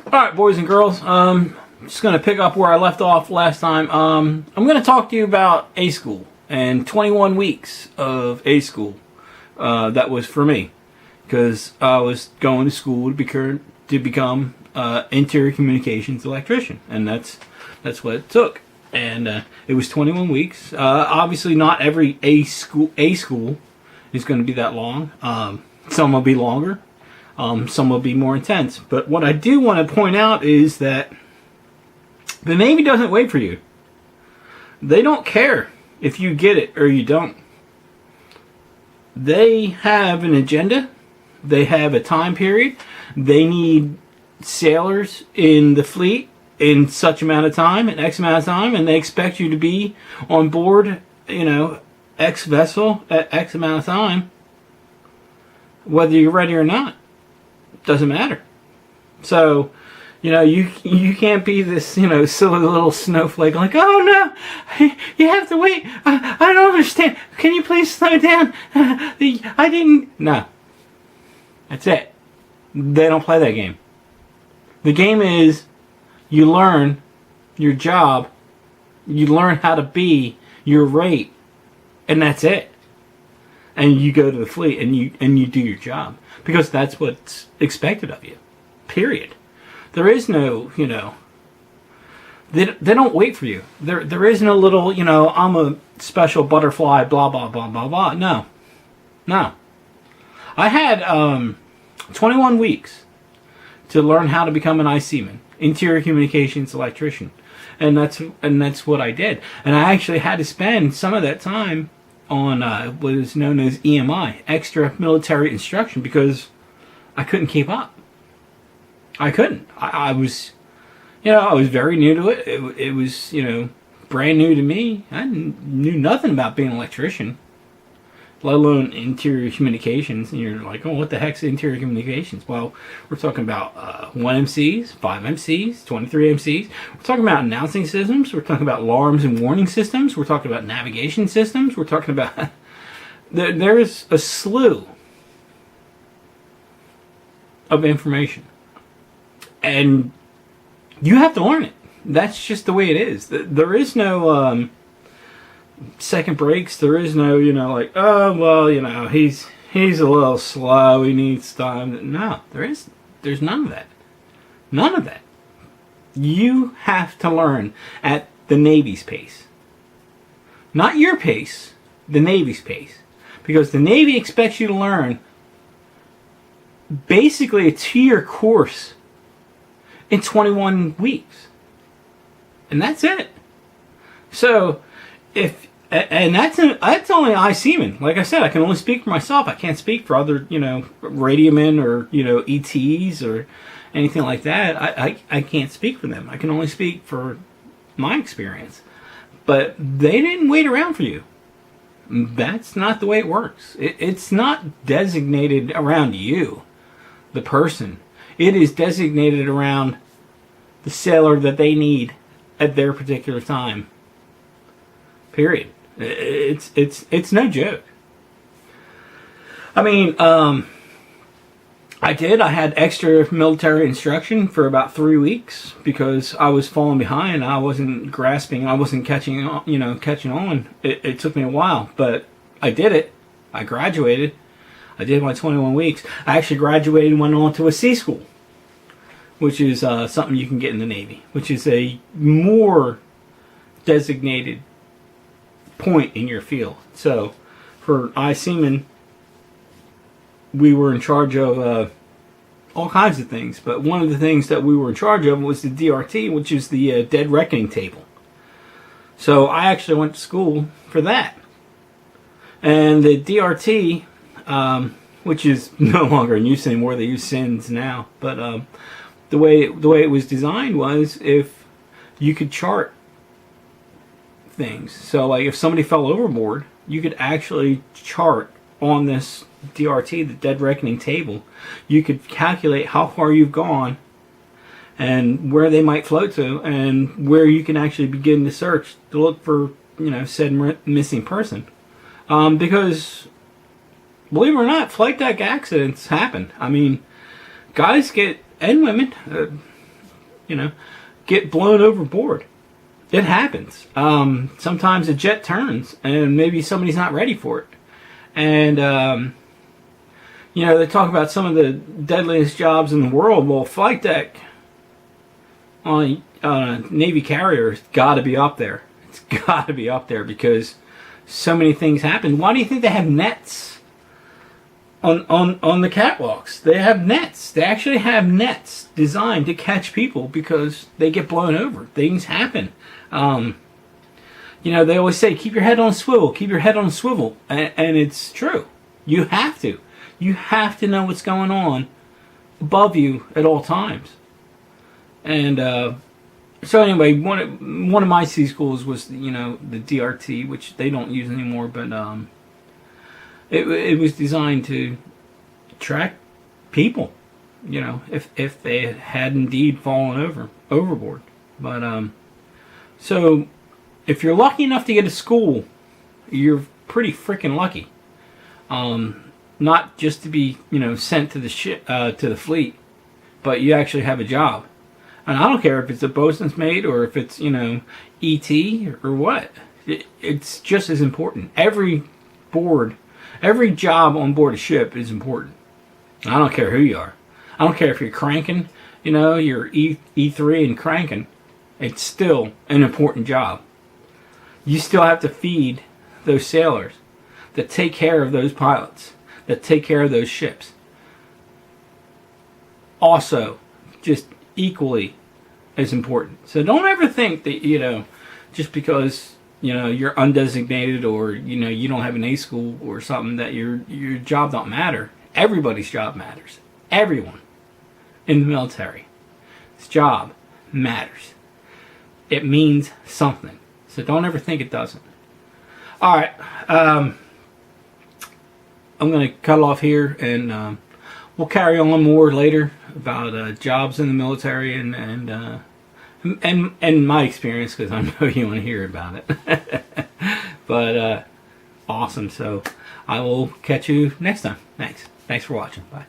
Alright, boys and girls, just going to pick up where I left off last time. I'm going to talk to you about A school and 21 weeks of A school. That was for me, because I was going to school to become interior communications electrician, and that's what it took. And it was 21 weeks. Obviously, not every A school is going to be that long. Some will be longer. Some will be more intense. But what I do want to point out is that the Navy doesn't wait for you. They don't care if you get it or you don't. They have an agenda. They have a time period. They need sailors in the fleet in such amount of time, and X amount of time, and they expect you to be on board, X vessel at X amount of time, whether you're ready or not. Doesn't matter. So, you can't be this, silly little snowflake like, oh no, you have to wait. I don't understand. Can you please slow down? I didn't. No. That's it. They don't play that game. The game is you learn your job, you learn how to be your rate, and that's it. And you go to the fleet and you do your job, because that's what's expected of you. Period. There is no, they don't wait for you. There is no little, I'm a special butterfly, blah blah blah blah blah. No. I had 21 weeks to learn how to become an ICman, interior communications electrician, and that's what I did. And I actually had to spend some of that time on what is known as EMI, extra military instruction, because I couldn't keep up. I couldn't. I was, I was very new to it. It was, brand new to me. I knew nothing about being an electrician, let alone interior communications. And you're like, oh, what the heck's interior communications? Well, we're talking about 1 MCs, 5 MCs, 23 MCs. We're talking about announcing systems. We're talking about alarms and warning systems. We're talking about navigation systems. We're talking about... There's a slew of information. And you have to learn it. That's just the way it is. There is no... second breaks. There is no, like, oh well, he's a little slow, he needs time. No, there's none of that. None of that. You have to learn at the Navy's pace. Not your pace, the Navy's pace. Because the Navy expects you to learn basically a 2-year course in 21 weeks. And that's it. So and that's only ICman. Like I said, I can only speak for myself. I can't speak for other, radiomen or, ETs or anything like that. I can't speak for them. I can only speak for my experience. But they didn't wait around for you. That's not the way it works. It's not designated around you, the person. It is designated around the sailor that they need at their particular time. Period. It's no joke. I mean, I had extra military instruction for about 3 weeks because I was falling behind. I wasn't grasping. I wasn't catching on. It took me a while, but I did it. I graduated. I did my 21 weeks. I actually graduated and went on to a C school, which is something you can get in the Navy, which is a more designated point in your field. So for ICman, we were in charge of all kinds of things, but one of the things that we were in charge of was the DRT, which is the dead reckoning table. So I actually went to school for that. And the DRT, which is no longer in use anymore, they use SINs now, but the way it was designed was if you could chart things. So like if somebody fell overboard, you could actually chart on this DRT, the dead reckoning table. You could calculate how far you've gone and where they might float to, and where you can actually begin to search to look for, said missing person. Because believe it or not, flight deck accidents happen. I mean, guys get, and women, get blown overboard. It happens. Sometimes a jet turns and maybe somebody's not ready for it. And, they talk about some of the deadliest jobs in the world. Well, flight deck on a Navy carrier has got to be up there. It's got to be up there because so many things happen. Why do you think they have nets on the catwalks? They have nets. They actually have nets designed to catch people because they get blown over. Things happen. They always say, keep your head on a swivel, keep your head on a swivel. And it's true. You have to. You have to know what's going on above you at all times. And so anyway, one of my sea schools was, the DRT, which they don't use anymore, but it was designed to track people, if they had indeed fallen overboard. But so if you're lucky enough to get a school, you're pretty freaking lucky. Not just to be, sent to the ship, to the fleet, but you actually have a job. And I don't care if it's a bosun's mate or if it's, ET or what. It's just as important. Every job on board a ship is important. I don't care who you are. I don't care if you're cranking, you're E3 and cranking. It's still an important job. You still have to feed those sailors that take care of those pilots, that take care of those ships. Also, just equally as important. So don't ever think that, just because, you're undesignated or, you don't have an A school or something that your job don't matter. Everybody's job matters. Everyone in the military. His job matters. It means something. So don't ever think it doesn't. All right. I'm going to cut off here, and we'll carry on more later about jobs in the military and my experience, because I know you want to hear about it. But awesome. So I will catch you next time. Thanks for watching. Bye.